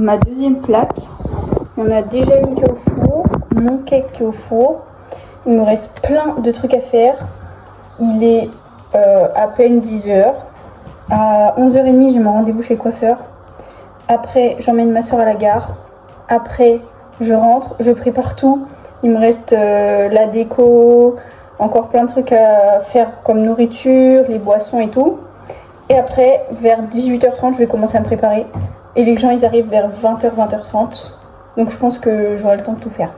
ma deuxième plaque. Il y en a déjà une qui est au four, mon cake qui est au four. Il me reste plein de trucs à faire. Il est à peine 10h. À 11h30, j'ai mon rendez-vous chez le coiffeur. Après, j'emmène ma soeur à la gare. Après, je rentre, je prépare tout. Il me reste la déco, encore plein de trucs à faire comme nourriture, les boissons et tout. Et après, vers 18h30, je vais commencer à me préparer. Et les gens, ils arrivent vers 20h, 20h30. Donc je pense que j'aurai le temps de tout faire.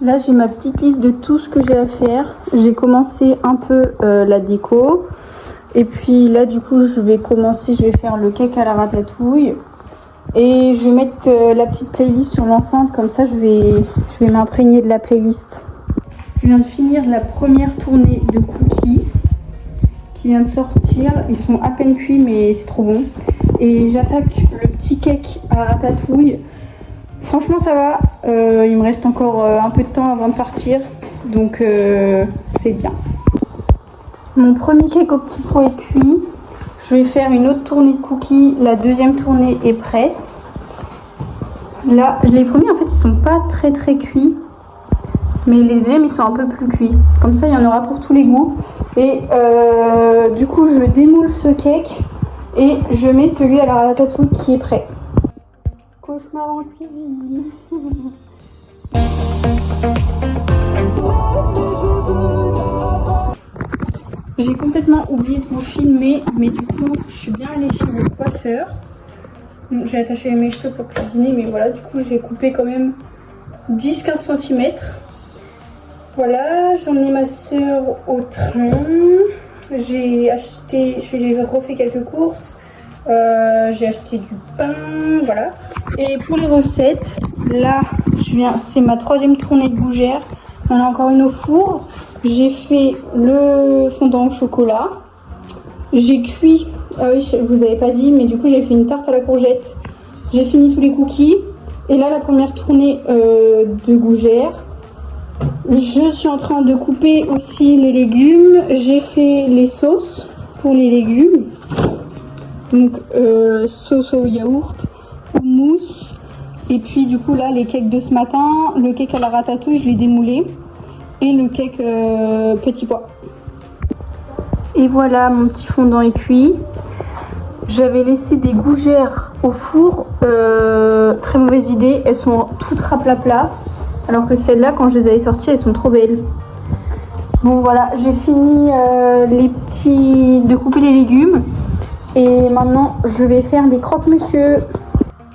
Là, j'ai ma petite liste de tout ce que j'ai à faire. J'ai commencé un peu la déco. Et puis là, du coup, je vais faire le cake à la ratatouille. Et je vais mettre la petite playlist sur l'enceinte. Comme ça, je vais m'imprégner de la playlist. Je viens de finir la première tournée de cookies qui vient de sortir. Ils sont à peine cuits, mais c'est trop bon. Et j'attaque le petit cake à la ratatouille. Franchement, ça va. Il me reste encore un peu de temps avant de partir. Donc, c'est bien. Mon premier cake au petit pot est cuit. Je vais faire une autre tournée de cookies. La deuxième tournée est prête. Là, les premiers, en fait, ils sont pas très cuits. Mais les deuxièmes, ils sont un peu plus cuits. Comme ça, il y en aura pour tous les goûts. Et du coup, je démoule ce cake. Et je mets celui à la ratatouille qui est prêt. Cauchemar en cuisine. J'ai complètement oublié de vous filmer, mais du coup, je suis bien allée chez le coiffeur. Bon, j'ai attaché mes cheveux pour cuisiner, mais voilà, du coup, j'ai coupé quand même 10-15 cm. Voilà, j'ai emmené ma soeur au train. J'ai refait quelques courses. J'ai acheté du pain, voilà. Et pour les recettes, là, c'est ma troisième tournée de gougère. On a encore une au four. J'ai fait le fondant au chocolat. J'ai cuit, ah oui, je vous avais pas dit, mais du coup j'ai fait une tarte à la courgette. J'ai fini tous les cookies. Et là, la première tournée de gougère. Je suis en train de couper aussi les légumes. J'ai fait les sauces pour les légumes. Donc sauce au yaourt, mousse. Et puis du coup là, les cakes de ce matin, le cake à la ratatouille, je l'ai démoulé. Et le cake petit pois. Et voilà, mon petit fondant est cuit. J'avais laissé des gougères au four. Très mauvaise idée, elles sont toutes raplapla. Alors que celles-là, quand je les avais sorties, elles sont trop belles. Bon voilà, j'ai fini de couper les légumes. Et maintenant, je vais faire les croque-monsieur.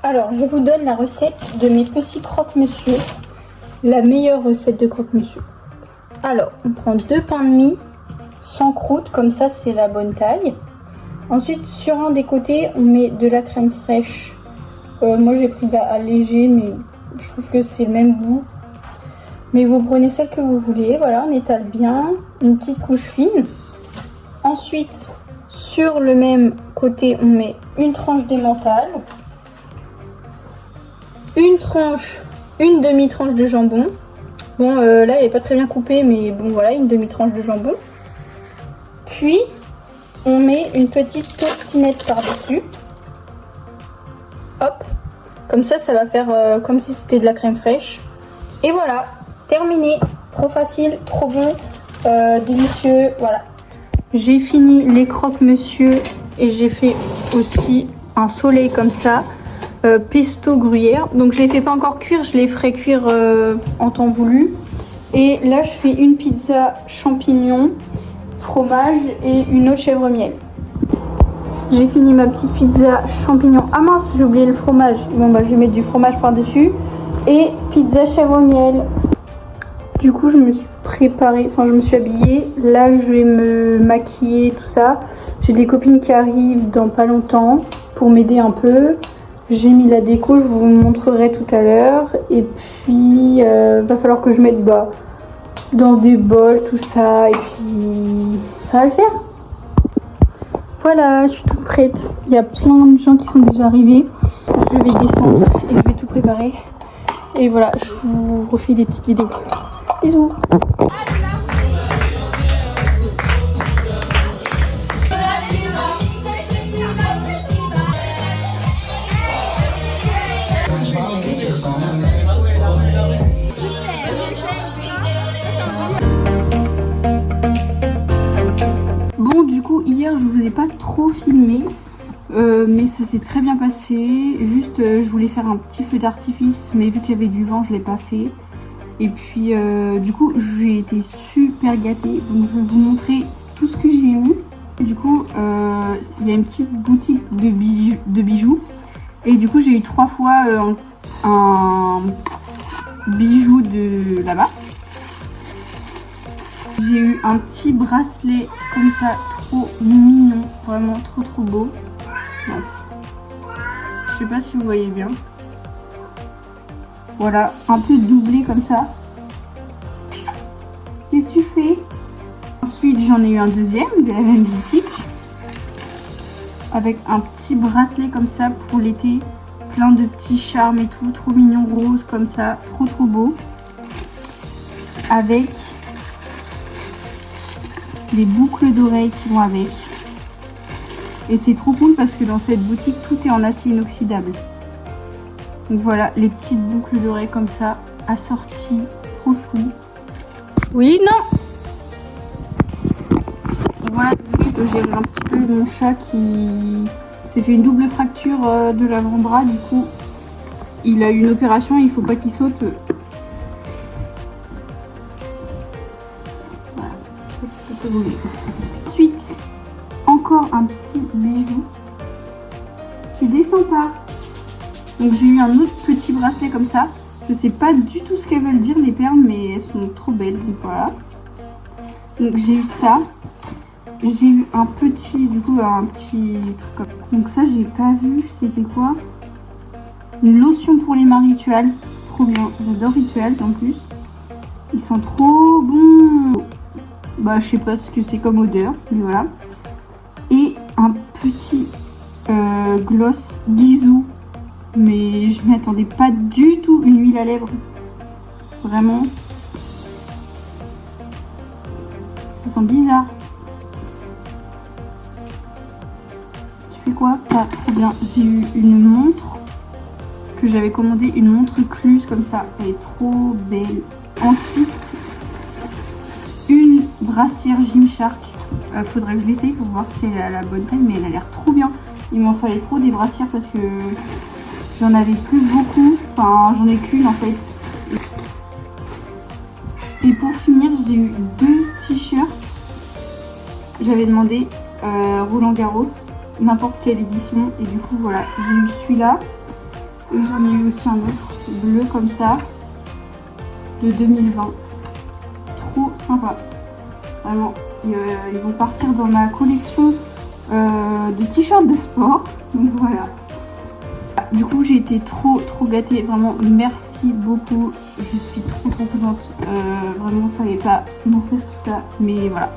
Alors, je vous donne la recette de mes petits croque-monsieur. La meilleure recette de croque-monsieur. Alors, on prend 2 pains de mie sans croûte, comme ça c'est la bonne taille. Ensuite, sur un des côtés, on met de la crème fraîche. Moi j'ai pris de la allégée, mais je trouve que c'est le même goût. Mais vous prenez celle que vous voulez, voilà, on étale bien, une petite couche fine. Ensuite, sur le même côté, on met une tranche d'emmental, une demi-tranche de jambon. Bon, là, elle est pas très bien coupée, mais bon, voilà, une demi-tranche de jambon. Puis, on met une petite tostinette par-dessus. Hop. Comme ça va faire comme si c'était de la crème fraîche. Et voilà, terminé. Trop facile, trop bon, délicieux, voilà. J'ai fini les croque-monsieur et j'ai fait aussi un soleil comme ça. Pesto gruyère, donc je les fais pas encore cuire, je les ferai cuire en temps voulu. Et là je fais une pizza champignons, fromage et une autre chèvre miel. J'ai fini ma petite pizza champignons. Ah mince, j'ai oublié le fromage. Bon bah je vais mettre du fromage par dessus. Et pizza chèvre miel. Du coup je me suis préparée, je me suis habillée. Là je vais me maquiller, tout ça. J'ai des copines qui arrivent dans pas longtemps pour m'aider un peu. J'ai mis la déco, je vous montrerai tout à l'heure. Et puis, va falloir que je mette dans des bols, tout ça. Et puis, ça va le faire. Voilà, je suis toute prête. Il y a plein de gens qui sont déjà arrivés. Je vais descendre et je vais tout préparer. Et voilà, je vous refais des petites vidéos. Bisous. hier je vous ai pas trop filmé. Mais ça s'est très bien passé. Juste je voulais faire un petit feu d'artifice, mais vu qu'il y avait du vent je l'ai pas fait. Et puis du coup j'ai été super gâtée. Donc je vais vous montrer tout ce que j'ai eu. Et du coup il y a une petite boutique de bijoux. Et du coup j'ai eu 3 fois un bijou de là-bas. J'ai eu un petit bracelet comme ça, trop mignon, vraiment trop beau. Nice. Je sais pas si vous voyez bien. Voilà, un peu doublé comme ça. Qu'est-ce que tu fais? Ensuite j'en ai eu un deuxième de la même boutique. Avec un petit bracelet comme ça pour l'été. Plein de petits charmes et tout, trop mignon, rose comme ça, trop beau. Avec des boucles d'oreilles qui vont avec. Et c'est trop cool parce que dans cette boutique tout est en acier inoxydable. Donc voilà, les petites boucles d'oreilles comme ça, assorties, trop chou. Oui, non. Et voilà, je gère un petit peu mon chat qui s'est fait une double fracture de l'avant-bras. Du coup, il a eu une opération et il faut pas qu'il saute. Voilà, ça peut bouger. Ensuite, encore un petit bijou. Tu descends pas. Donc j'ai eu un autre petit bracelet comme ça. Je sais pas du tout ce qu'elles veulent dire les perles, mais elles sont trop belles. Donc voilà. Donc j'ai eu ça. J'ai eu un petit, du coup un petit truc comme ça. Donc ça j'ai pas vu, c'était quoi? Une lotion pour les mains Rituals. Trop bien. J'adore Rituals en plus. Ils sont trop bons. Bah je sais pas ce que c'est comme odeur, mais voilà. Et un petit gloss bisou. Mais je m'y attendais pas du tout. Une huile à lèvres. Vraiment. Ça sent bizarre. Tu fais quoi? Ah, trop bien. J'ai eu une montre que j'avais commandée. Une montre cluse comme ça. Elle est trop belle. Ensuite, une brassière Gymshark. Faudrait que je l'essaye pour voir si elle a la bonne taille. Mais elle a l'air trop bien. Il m'en fallait trop des brassières parce que j'en avais plus beaucoup. Enfin, j'en ai qu'une en fait. Et pour finir, j'ai eu 2 t-shirts. J'avais demandé Roland Garros, n'importe quelle édition. Et du coup, voilà, j'ai eu celui-là. Et j'en ai eu aussi un autre bleu comme ça, de 2020. Trop sympa. Vraiment, ils vont partir dans ma collection de t-shirts de sport. Donc voilà. Du coup j'ai été trop gâtée, vraiment merci beaucoup, je suis trop contente, vraiment fallait pas m'en faire tout ça, mais voilà.